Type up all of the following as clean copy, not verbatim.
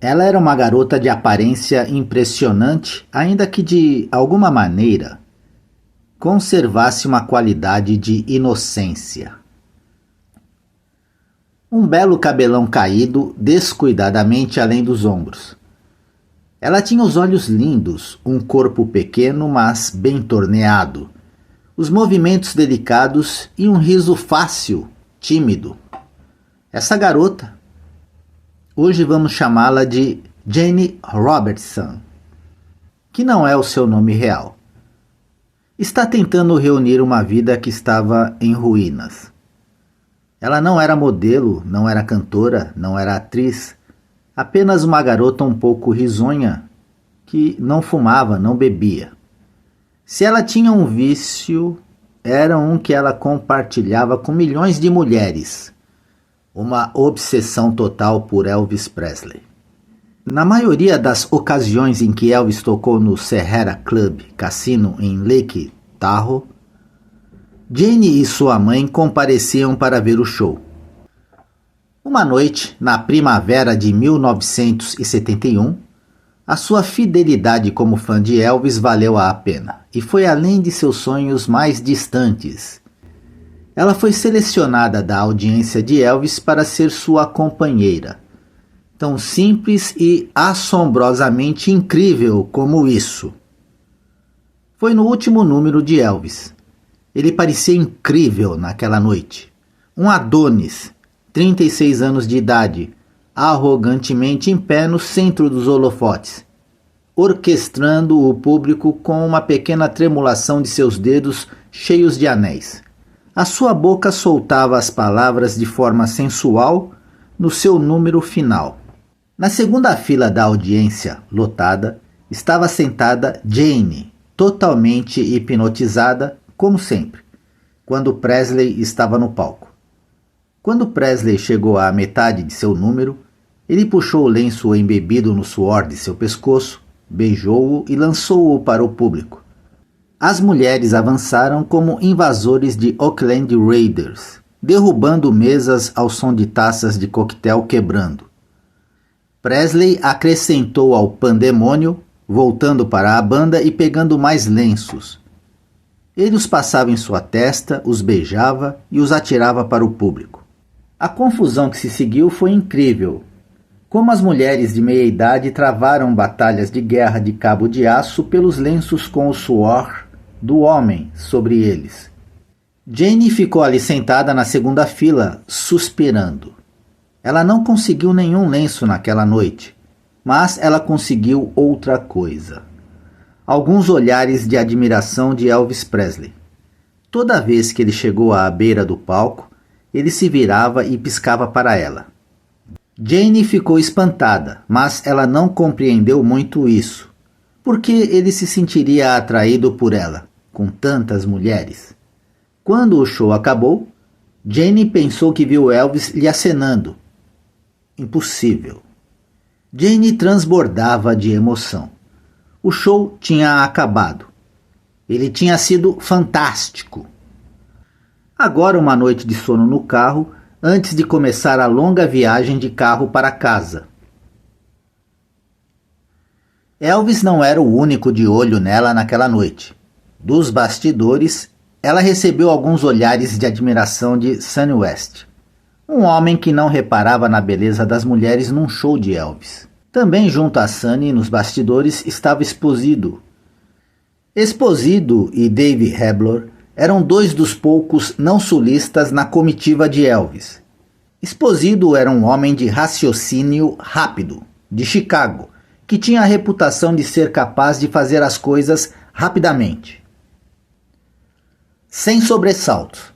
Ela era uma garota de aparência impressionante, ainda que de alguma maneira conservasse uma qualidade de inocência. Um belo cabelão caído descuidadamente além dos ombros. Ela tinha os olhos lindos, um corpo pequeno, mas bem torneado, os movimentos delicados e um riso fácil, tímido. Essa garota, hoje vamos chamá-la de Jane Robertson, que não é o seu nome real, está tentando reunir uma vida que estava em ruínas. Ela não era modelo, não era cantora, não era atriz, apenas uma garota um pouco risonha, que não fumava, não bebia. Se ela tinha um vício, era um que ela compartilhava com milhões de mulheres, uma obsessão total por Elvis Presley. Na maioria das ocasiões em que Elvis tocou no Sahara Club Cassino em Lake Tahoe, Jane e sua mãe compareciam para ver o show. Uma noite, na primavera de 1971, a sua fidelidade como fã de Elvis valeu a pena e foi além de seus sonhos mais distantes. Ela foi selecionada da audiência de Elvis para ser sua companheira. Tão simples e assombrosamente incrível como isso. Foi no último número de Elvis. Ele parecia incrível naquela noite. Um Adonis, 36 anos de idade, arrogantemente em pé no centro dos holofotes, orquestrando o público com uma pequena tremulação de seus dedos cheios de anéis. A sua boca soltava as palavras de forma sensual no seu número final. Na segunda fila da audiência, lotada, estava sentada Jane, totalmente hipnotizada, como sempre, quando Presley estava no palco. Quando Presley chegou à metade de seu número, ele puxou o lenço embebido no suor de seu pescoço, beijou-o e lançou-o para o público. As mulheres avançaram como invasores de Oakland Raiders, derrubando mesas ao som de taças de coquetel quebrando. Presley acrescentou ao pandemônio, voltando para a banda e pegando mais lenços. Ele os passava em sua testa, os beijava e os atirava para o público. A confusão que se seguiu foi incrível. Como as mulheres de meia-idade travaram batalhas de guerra de cabo de aço pelos lenços com o suor do homem sobre eles. Jane ficou ali sentada na segunda fila, suspirando. Ela não conseguiu nenhum lenço naquela noite, mas ela conseguiu outra coisa. Alguns olhares de admiração de Elvis Presley. Toda vez que ele chegou à beira do palco, ele se virava e piscava para ela. Jane ficou espantada, mas ela não compreendeu muito isso. Por que ele se sentiria atraído por ela, com tantas mulheres? Quando o show acabou, Jane pensou que viu Elvis lhe acenando. Impossível. Jane transbordava de emoção. O show tinha acabado. Ele tinha sido fantástico. Agora uma noite de sono no carro, antes de começar a longa viagem de carro para casa. Elvis não era o único de olho nela naquela noite. Dos bastidores, ela recebeu alguns olhares de admiração de Sonny West, um homem que não reparava na beleza das mulheres num show de Elvis. Também junto a Sonny, nos bastidores, estava Esposito. Esposito e Dave Hebler eram dois dos poucos não sulistas na comitiva de Elvis. Esposito era um homem de raciocínio rápido, de Chicago, que tinha a reputação de ser capaz de fazer as coisas rapidamente, sem sobressaltos,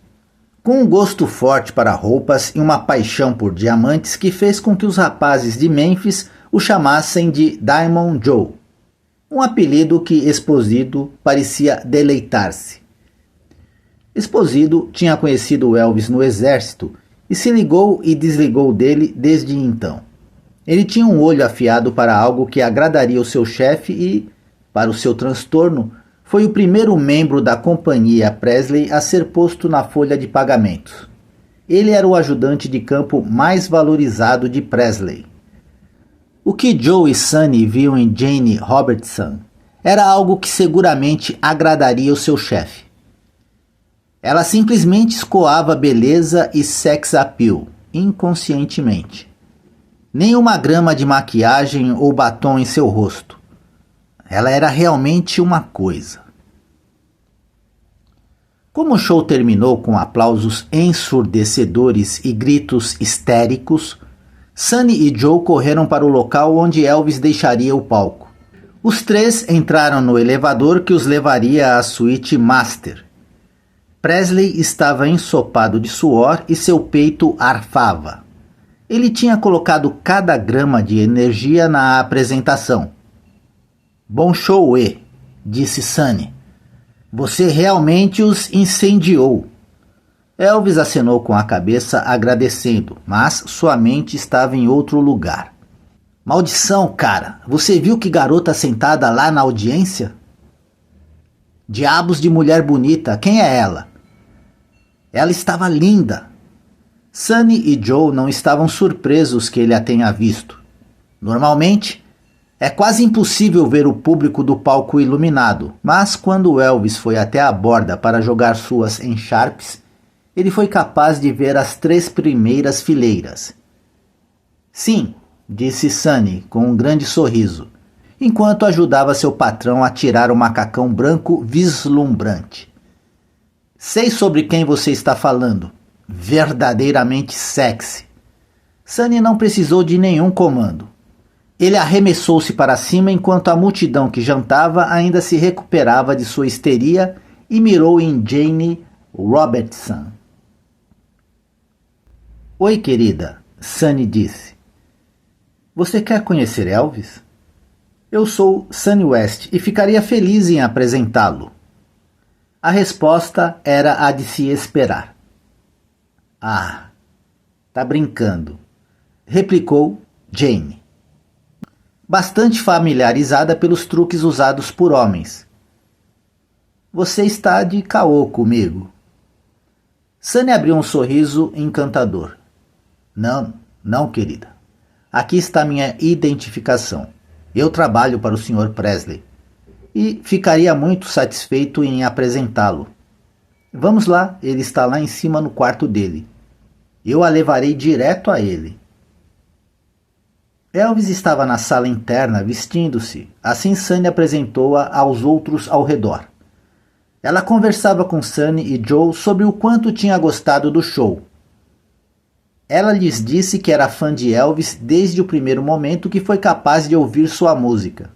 com um gosto forte para roupas e uma paixão por diamantes que fez com que os rapazes de Memphis o chamassem de Diamond Joe, um apelido que Esposito parecia deleitar-se. Esposito tinha conhecido Elvis no exército e se ligou e desligou dele desde então. Ele tinha um olho afiado para algo que agradaria o seu chefe e, para o seu transtorno, foi o primeiro membro da companhia Presley a ser posto na folha de pagamentos. Ele era o ajudante de campo mais valorizado de Presley. O que Joe e Sunny viam em Jane Robertson era algo que seguramente agradaria o seu chefe. Ela simplesmente escoava beleza e sex appeal, inconscientemente. Nenhuma grama de maquiagem ou batom em seu rosto. Ela era realmente uma coisa. Como o show terminou com aplausos ensurdecedores e gritos histéricos, Sunny e Joe correram para o local onde Elvis deixaria o palco. Os três entraram no elevador que os levaria à suíte Master. Presley estava ensopado de suor e seu peito arfava. Ele tinha colocado cada grama de energia na apresentação. Bom show, disse Sunny. Você realmente os incendiou. Elvis acenou com a cabeça agradecendo, mas sua mente estava em outro lugar. Maldição, cara! Você viu que garota sentada lá na audiência? Diabos de mulher bonita, quem é ela? Ela estava linda. Sunny e Joe não estavam surpresos que ele a tenha visto. Normalmente, é quase impossível ver o público do palco iluminado, mas quando Elvis foi até a borda para jogar suas encharpes, ele foi capaz de ver as 3 primeiras fileiras. Sim, disse Sunny com um grande sorriso, enquanto ajudava seu patrão a tirar o macacão branco vislumbrante. Sei sobre quem você está falando. Verdadeiramente sexy. Sunny não precisou de nenhum comando. Ele arremessou-se para cima enquanto a multidão que jantava ainda se recuperava de sua histeria e mirou em Jane Robertson. Oi, querida, Sunny disse. Você quer conhecer Elvis? Eu sou Sunny West e ficaria feliz em apresentá-lo. A resposta era a de se esperar. Ah, tá brincando, replicou Jane, bastante familiarizada pelos truques usados por homens. Você está de caô comigo. Sunny abriu um sorriso encantador. Não, querida. Aqui está minha identificação. Eu trabalho para o Sr. Presley e ficaria muito satisfeito em apresentá-lo. Vamos lá, ele está lá em cima no quarto dele. Eu a levarei direto a ele. Elvis estava na sala interna vestindo-se. Assim Sunny apresentou-a aos outros ao redor. Ela conversava com Sunny e Joe sobre o quanto tinha gostado do show. Ela lhes disse que era fã de Elvis desde o primeiro momento que foi capaz de ouvir sua música.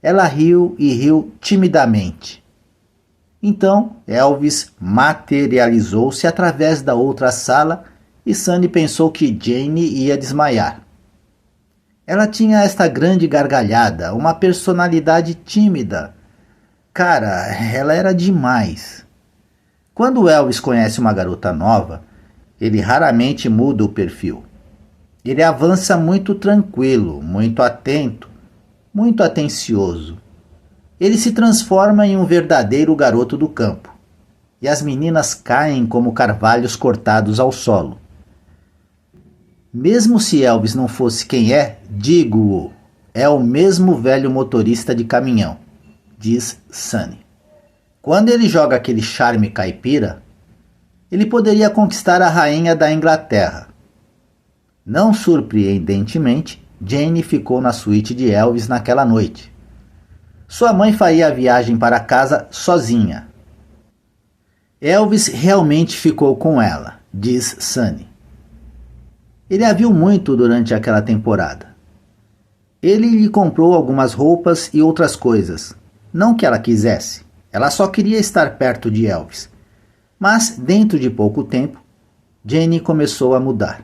Ela riu e riu timidamente. Então Elvis materializou-se através da outra sala e Sunny pensou que Jane ia desmaiar. Ela tinha esta grande gargalhada, uma personalidade tímida. Cara, ela era demais. Quando Elvis conhece uma garota nova, ele raramente muda o perfil. Ele avança muito tranquilo, muito atento, muito atencioso. Ele se transforma em um verdadeiro garoto do campo. E as meninas caem como carvalhos cortados ao solo. Mesmo se Elvis não fosse quem é, digo-o, é o mesmo velho motorista de caminhão, diz Sunny. Quando ele joga aquele charme caipira, ele poderia conquistar a rainha da Inglaterra. Não surpreendentemente, Jane ficou na suíte de Elvis naquela noite. Sua mãe faria a viagem para casa sozinha. Elvis realmente ficou com ela, diz Sunny. Ele a viu muito durante aquela temporada. Ele lhe comprou algumas roupas e outras coisas. Não que ela quisesse, ela só queria estar perto de Elvis. Mas, dentro de pouco tempo, Jane começou a mudar.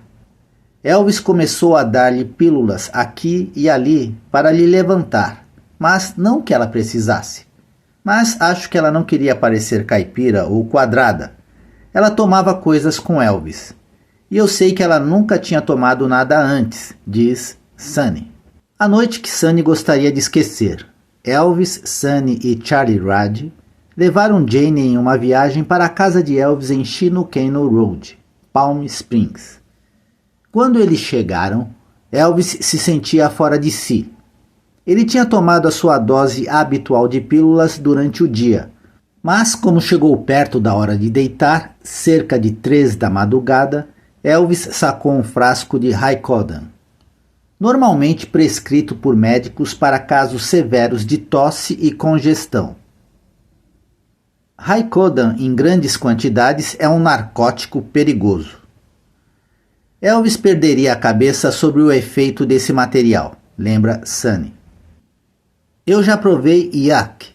Elvis começou a dar-lhe pílulas aqui e ali para lhe levantar, mas não que ela precisasse. Mas acho que ela não queria parecer caipira ou quadrada. Ela tomava coisas com Elvis. E eu sei que ela nunca tinha tomado nada antes, diz Sunny. A noite que Sunny gostaria de esquecer. Elvis, Sunny e Charlie Rad levaram Jane em uma viagem para a casa de Elvis em Chino Canyon Road, Palm Springs. Quando eles chegaram, Elvis se sentia fora de si. Ele tinha tomado a sua dose habitual de pílulas durante o dia, mas como chegou perto da hora de deitar, cerca de 3 da madrugada, Elvis sacou um frasco de Hycodan, normalmente prescrito por médicos para casos severos de tosse e congestão. Hycodan em grandes quantidades é um narcótico perigoso. Elvis perderia a cabeça sobre o efeito desse material, lembra Sunny. Eu já provei Yak,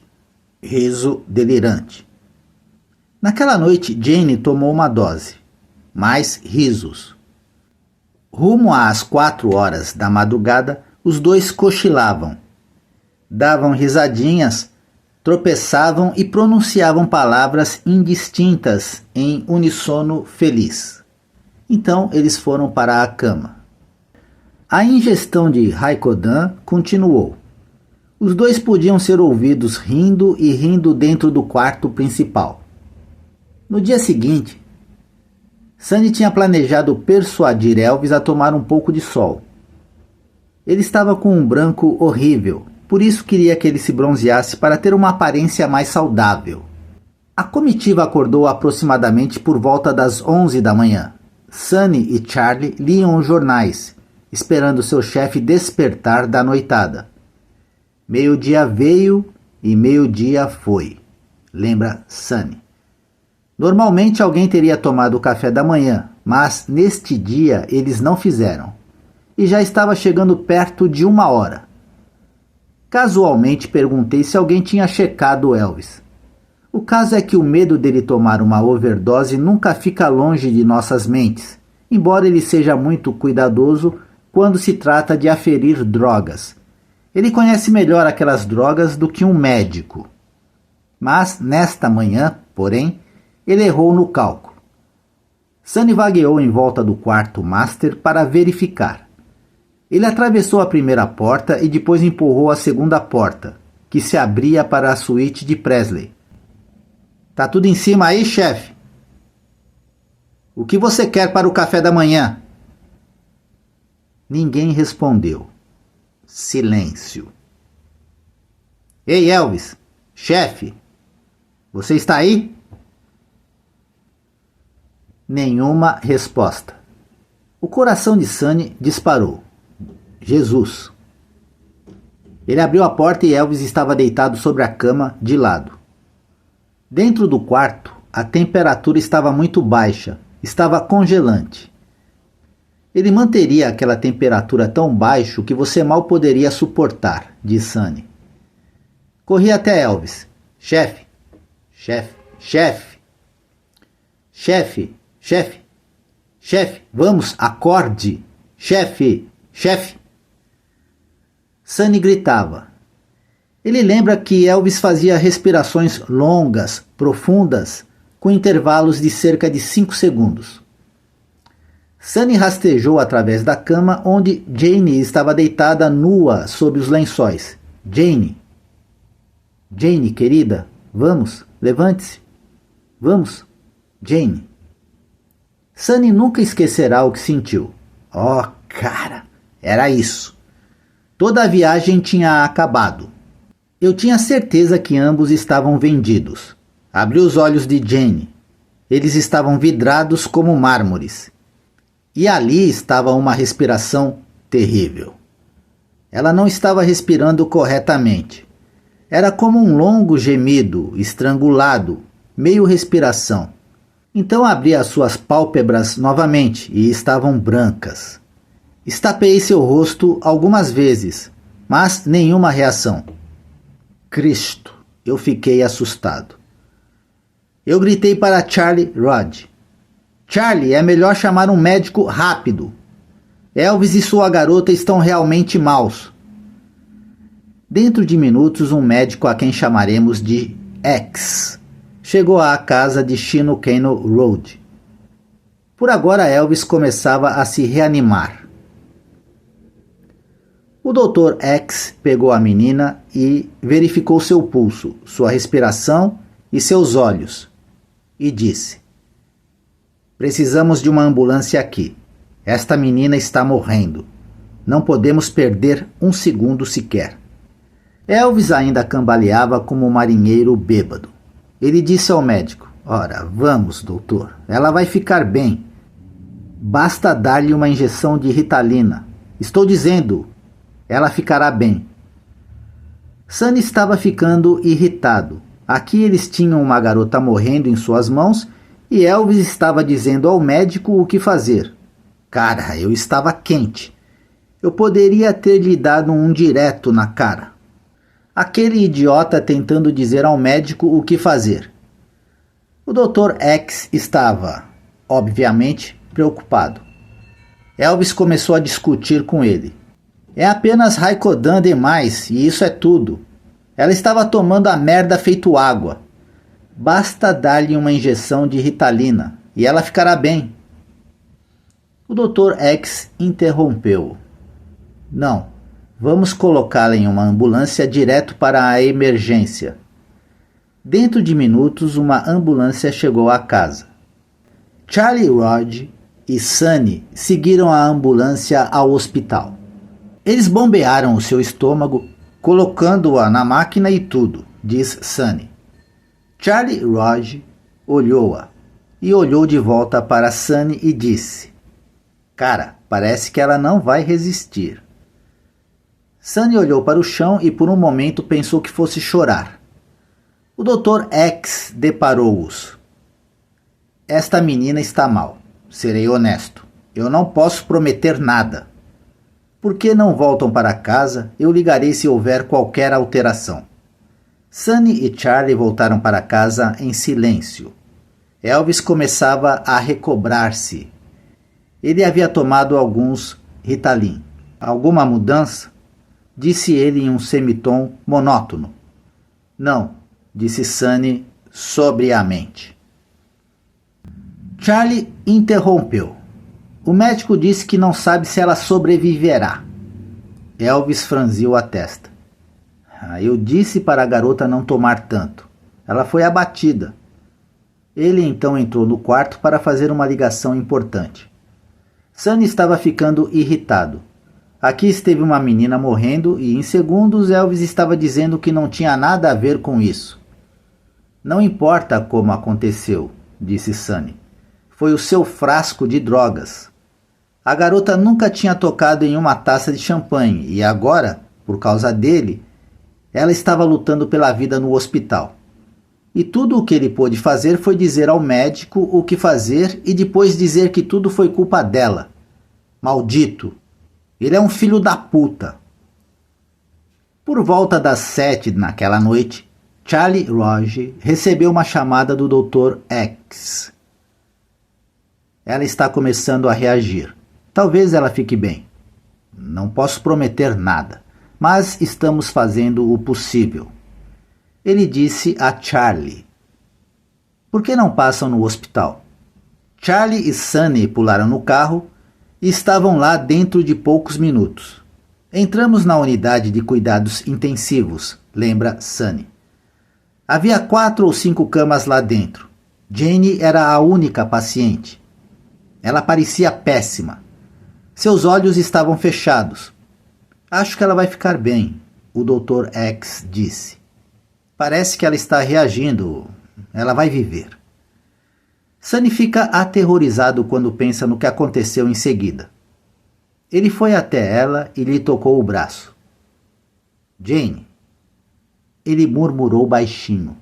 riso delirante. Naquela noite, Jane tomou uma dose, mais risos. Rumo às 4 horas da madrugada, os dois cochilavam. Davam risadinhas, tropeçavam e pronunciavam palavras indistintas em uníssono feliz. Então eles foram para a cama. A ingestão de Hycodan continuou. Os dois podiam ser ouvidos rindo e rindo dentro do quarto principal. No dia seguinte, Sunny tinha planejado persuadir Elvis a tomar um pouco de sol. Ele estava com um branco horrível, por isso queria que ele se bronzeasse para ter uma aparência mais saudável. A comitiva acordou aproximadamente por volta das 11 da manhã. Sunny e Charlie liam os jornais, esperando seu chefe despertar da noitada. Meio-dia veio e meio-dia foi, lembra Sunny. Normalmente alguém teria tomado o café da manhã, mas neste dia eles não fizeram. E já estava chegando perto de 1 hora. Casualmente perguntei se alguém tinha checado Elvis. O caso é que o medo dele tomar uma overdose nunca fica longe de nossas mentes, embora ele seja muito cuidadoso quando se trata de aferir drogas. Ele conhece melhor aquelas drogas do que um médico. Mas, nesta manhã, porém, ele errou no cálculo. Sunny vagueou em volta do quarto master para verificar. Ele atravessou a primeira porta e depois empurrou a segunda porta, que se abria para a suíte de Presley. Tá tudo em cima aí, chefe? O que você quer para o café da manhã? Ninguém respondeu. Silêncio. Ei, Elvis, chefe, você está aí? Nenhuma resposta. O coração de Sunny disparou. Jesus. Ele abriu a porta e Elvis estava deitado sobre a cama, de lado. Dentro do quarto, a temperatura estava muito baixa, estava congelante. Ele manteria aquela temperatura tão baixa que você mal poderia suportar, disse Sunny. Corri até Elvis. Chefe, chefe, chefe, chefe, chefe, chefe, vamos, acorde, chefe, chefe. Sunny gritava. Ele lembra que Elvis fazia respirações longas, profundas, com intervalos de cerca de 5 segundos. Sunny rastejou através da cama onde Jane estava deitada nua sob os lençóis. Jane, Jane, querida, vamos, levante-se. Vamos, Jane. Sunny nunca esquecerá o que sentiu. Oh, cara, era isso. Toda a viagem tinha acabado. Eu tinha certeza que ambos estavam vendidos. Abri os olhos de Jane. Eles estavam vidrados como mármores. E ali estava uma respiração terrível. Ela não estava respirando corretamente. Era como um longo gemido, estrangulado, meio respiração. Então abri as suas pálpebras novamente e estavam brancas. Estapeei seu rosto algumas vezes, mas nenhuma reação. Cristo, eu fiquei assustado. Eu gritei para Charlie Rod. Charlie, é melhor chamar um médico rápido. Elvis e sua garota estão realmente maus. Dentro de minutos, um médico a quem chamaremos de X chegou à casa de Shinokano Road. Por agora, Elvis começava a se reanimar. O Dr. X pegou a menina e verificou seu pulso, sua respiração e seus olhos, e disse: Precisamos de uma ambulância aqui. Esta menina está morrendo. Não podemos perder um segundo sequer. Elvis ainda cambaleava como um marinheiro bêbado. Ele disse ao médico: Ora, vamos, doutor, ela vai ficar bem. Basta dar-lhe uma injeção de Ritalina. Estou dizendo, ela ficará bem. Sunny estava ficando irritado. Aqui eles tinham uma garota morrendo em suas mãos e Elvis estava dizendo ao médico o que fazer. Cara, eu estava quente. Eu poderia ter lhe dado um direto na cara. Aquele idiota tentando dizer ao médico o que fazer. O Dr. X estava, obviamente, preocupado. Elvis começou a discutir com ele. É apenas Raicodan demais e isso é tudo. Ela estava tomando a merda feito água. Basta dar-lhe uma injeção de Ritalina e ela ficará bem. O Dr. X interrompeu. Não, vamos colocá-la em uma ambulância direto para a emergência. Dentro de minutos, uma ambulância chegou à casa. Charlie Rod e Sunny seguiram a ambulância ao hospital. Eles bombearam o seu estômago, colocando-a na máquina e tudo, diz Sunny. Charlie Rod olhou-a e olhou de volta para Sunny e disse: Cara, parece que ela não vai resistir. Sunny olhou para o chão e por um momento pensou que fosse chorar. O Dr. X deparou-os. Esta menina está mal. Serei honesto. Eu não posso prometer nada. Por que não voltam para casa? Eu ligarei se houver qualquer alteração. Sunny e Charlie voltaram para casa em silêncio. Elvis começava a recobrar-se. Ele havia tomado alguns Ritalin. Alguma mudança? Disse ele em um semitom monótono. Não, disse Sunny sobriamente. Charlie interrompeu. O médico disse que não sabe se ela sobreviverá. Elvis franziu a testa. Eu disse para a garota não tomar tanto. Ela foi abatida. Ele então entrou no quarto para fazer uma ligação importante. Sunny estava ficando irritado. Aqui esteve uma menina morrendo e em segundos Elvis estava dizendo que não tinha nada a ver com isso. Não importa como aconteceu, disse Sunny. Foi o seu frasco de drogas. A garota nunca tinha tocado em uma taça de champanhe e agora, por causa dele, ela estava lutando pela vida no hospital. E tudo o que ele pôde fazer foi dizer ao médico o que fazer e depois dizer que tudo foi culpa dela. Maldito! Ele é um filho da puta. Por volta das 7 naquela noite, Charlie Rog recebeu uma chamada do Dr. X. Ela está começando a reagir. Talvez ela fique bem. Não posso prometer nada, mas estamos fazendo o possível. Ele disse a Charlie. Por que não passam no hospital? Charlie e Sunny pularam no carro e estavam lá dentro de poucos minutos. Entramos na unidade de cuidados intensivos, lembra Sunny. Havia 4 ou 5 camas lá dentro. Jane era a única paciente. Ela parecia péssima. Seus olhos estavam fechados. Acho que ela vai ficar bem, o Dr. X disse. Parece que ela está reagindo. Ela vai viver. Sunny fica aterrorizado quando pensa no que aconteceu em seguida. Ele foi até ela e lhe tocou o braço. Jane. Ele murmurou baixinho.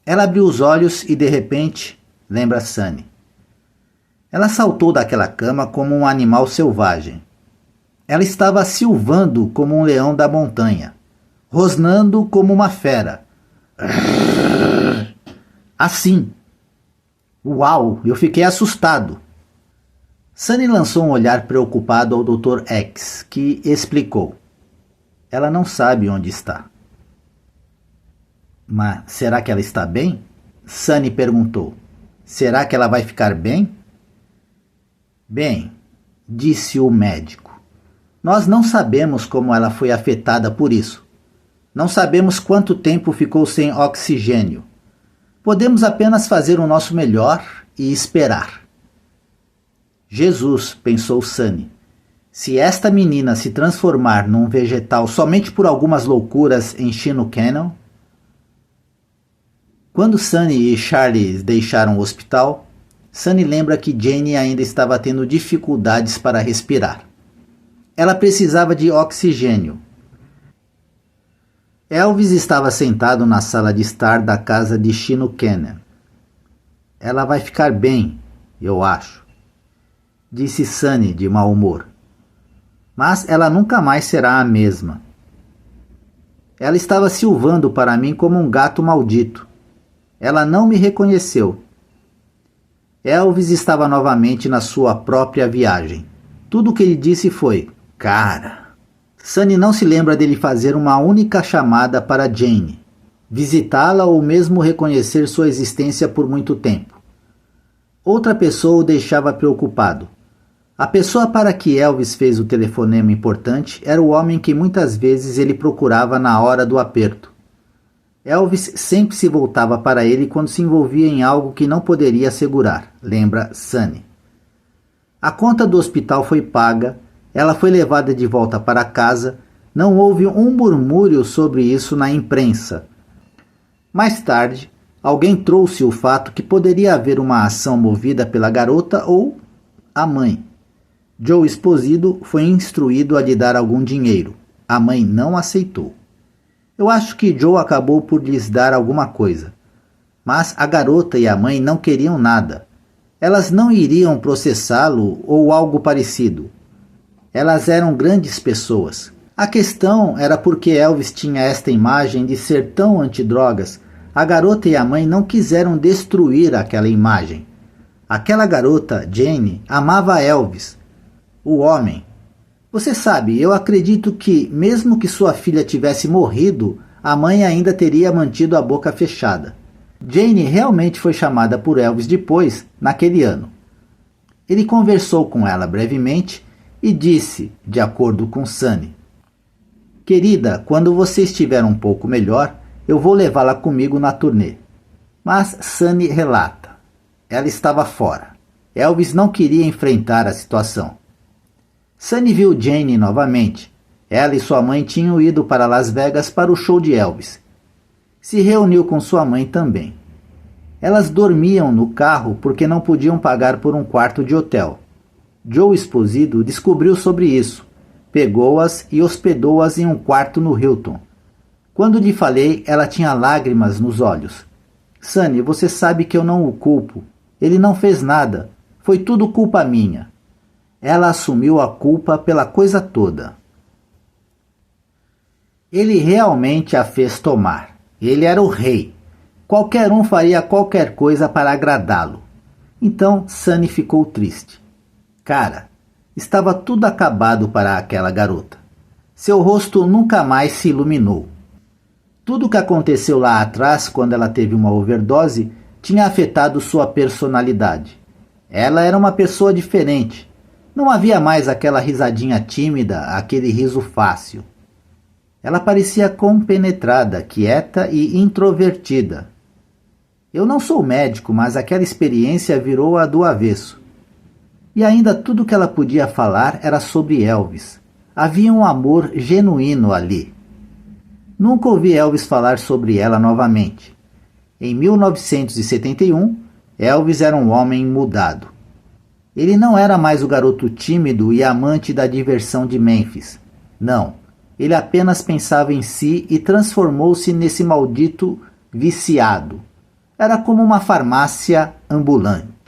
Ela abriu os olhos e de repente, lembra Sunny. Ela saltou daquela cama como um animal selvagem. Ela estava silvando como um leão da montanha, rosnando como uma fera. Assim. Uau, eu fiquei assustado. Sunny lançou um olhar preocupado ao Dr. X, que explicou. Ela não sabe onde está. Mas será que ela está bem? Sunny perguntou. Será que ela vai ficar bem? Bem, disse o médico. Nós não sabemos como ela foi afetada por isso. Não sabemos quanto tempo ficou sem oxigênio. Podemos apenas fazer o nosso melhor e esperar. Jesus, pensou Sunny. Se esta menina se transformar num vegetal somente por algumas loucuras em Chino Canyon... Quando Sunny e Charlie deixaram o hospital, Sunny lembra que Jane ainda estava tendo dificuldades para respirar. Ela precisava de oxigênio. Elvis estava sentado na sala de estar da casa de Chino Canyon. Ela vai ficar bem, eu acho, disse Sunny de mau humor. Mas ela nunca mais será a mesma. Ela estava silvando para mim como um gato maldito. Ela não me reconheceu. Elvis estava novamente na sua própria viagem. Tudo o que ele disse foi, cara. Sunny não se lembra dele fazer uma única chamada para Jane, visitá-la ou mesmo reconhecer sua existência por muito tempo. Outra pessoa o deixava preocupado. A pessoa para que Elvis fez o telefonema importante era o homem que muitas vezes ele procurava na hora do aperto. Elvis sempre se voltava para ele quando se envolvia em algo que não poderia segurar, lembra Sunny. A conta do hospital foi paga, ela foi levada de volta para casa, não houve um murmúrio sobre isso na imprensa. Mais tarde, alguém trouxe o fato que poderia haver uma ação movida pela garota ou a mãe. Joe Esposito foi instruído a lhe dar algum dinheiro. A mãe não aceitou. Eu acho que Joe acabou por lhes dar alguma coisa. Mas a garota e a mãe não queriam nada. Elas não iriam processá-lo ou algo parecido. Elas eram grandes pessoas. A questão era porque Elvis tinha esta imagem de ser tão antidrogas. A garota e a mãe não quiseram destruir aquela imagem. Aquela garota, Jane, amava Elvis, o homem. Você sabe, eu acredito que, mesmo que sua filha tivesse morrido, a mãe ainda teria mantido a boca fechada. Jane realmente foi chamada por Elvis depois, naquele ano. Ele conversou com ela brevemente e disse, de acordo com Sunny, querida, quando você estiver um pouco melhor, eu vou levá-la comigo na turnê. Mas Sunny relata, ela estava fora. Elvis não queria enfrentar a situação. Sunny viu Jane novamente. Ela e sua mãe tinham ido para Las Vegas para o show de Elvis. Se reuniu com sua mãe também. Elas dormiam no carro porque não podiam pagar por um quarto de hotel. Joe Esposito descobriu sobre isso. Pegou-as e hospedou-as em um quarto no Hilton. Quando lhe falei, ela tinha lágrimas nos olhos. Sunny, você sabe que eu não o culpo. Ele não fez nada. Foi tudo culpa minha. Ela assumiu a culpa pela coisa toda. Ele realmente a fez tomar. Ele era o rei. Qualquer um faria qualquer coisa para agradá-lo. Então Sunny ficou triste. Cara, estava tudo acabado para aquela garota. Seu rosto nunca mais se iluminou. Tudo o que aconteceu lá atrás, quando ela teve uma overdose, tinha afetado sua personalidade. Ela era uma pessoa diferente. Não havia mais aquela risadinha tímida, aquele riso fácil. Ela parecia compenetrada, quieta e introvertida. Eu não sou médico, mas aquela experiência virou-a do avesso. E ainda tudo que ela podia falar era sobre Elvis. Havia um amor genuíno ali. Nunca ouvi Elvis falar sobre ela novamente. Em 1971, Elvis era um homem mudado. Ele não era mais o garoto tímido e amante da diversão de Memphis. Não, ele apenas pensava em si e transformou-se nesse maldito viciado. Era como uma farmácia ambulante.